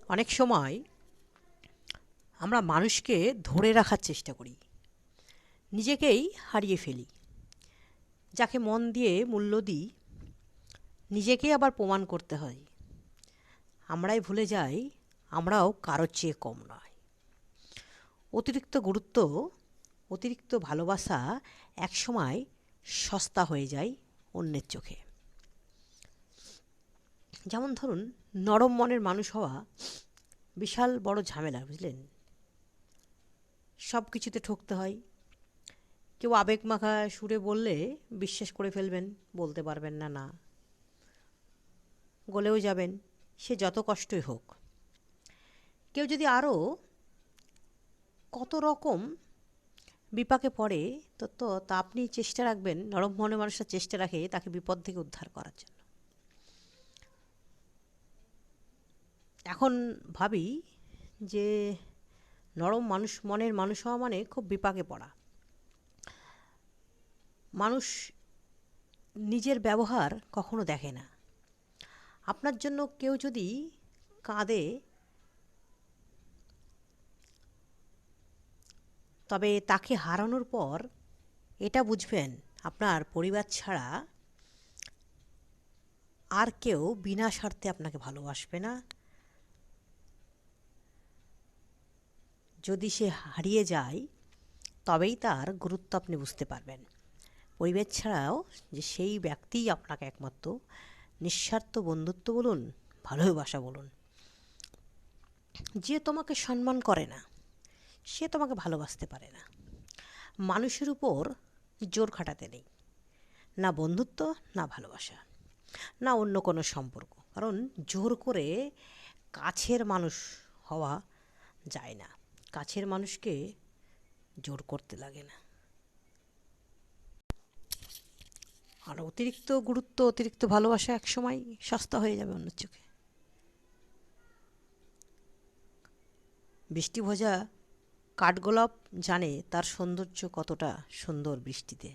অনেক সময় আমরা মানুষকে ধরে রাখার চেষ্টা করি, নিজেকেই হারিয়ে ফেলি। যাকে মন দিয়ে মূল্য দিই, নিজেকেই আবার প্রমাণ করতে হয়। আমরাই ভুলে যাই আমরাও কারোর চেয়ে কম নয়। অতিরিক্ত গুরুত্ব, অতিরিক্ত ভালোবাসা একসময় সস্তা হয়ে যায় অন্যের চোখে। যেমন ধরুন, নরম মনের মানুষ হওয়া বিশাল বড় ঝামেলা, বুঝলেন? সব কিছুতে ঠকতে হয়। কেউ আবেগমাখা সুরে বললে বিশ্বাস করে ফেলবেন, বলতে পারবেন না না, গলেও যাবেন, সে যত কষ্টই হোক। কেউ যদি আরও কত রকম বিপাকে পড়ে, তা আপনি চেষ্টা রাখবেন, নরম মনের মানুষরা চেষ্টা রাখে তাকে বিপদ থেকে উদ্ধার করার জন্য। এখন ভাবি যে নরম মনের মানুষ হওয়া মানে খুব বিপাকে পড়া। মানুষ নিজের ব্যবহার কখনো দেখে না। আপনার জন্য কেউ যদি কাঁদে, তবে তাকে হারানোর পর এটা বুঝবেন আপনার পরিবার ছাড়া আর কেউ বিনা স্বার্থে আপনাকে ভালোবাসবে না। যদি সে হারিয়ে যায়, তবেই তার গুরুত্ব আপনি বুঝতে পারবেন। পরিবার ছাড়াও যে সেই ব্যক্তিই আপনাকে একমাত্র নিঃস্বার্থ বন্ধুত্ব বলুন, ভালোবাসা বলুন। যে তোমাকে সম্মান করে না, সে তোমাকে ভালোবাসতে পারে না। মানুষের উপর জোর খাটাতে নেই, না বন্ধুত্ব, না ভালোবাসা, না অন্য কোনো সম্পর্ক। কারণ জোর করে কাছের মানুষ হওয়া যায় না। কাছের মানুষকে জোর করতে লাগে না। আর অতিরিক্ত গুরুত্ব, অতিরিক্ত ভালোবাসা একসময় সস্তা হয়ে যাবে অন্যের চোখে। বৃষ্টি ভেজা কাঠগোলাপ জানে তার সৌন্দর্য কতটা সুন্দর বৃষ্টিতে।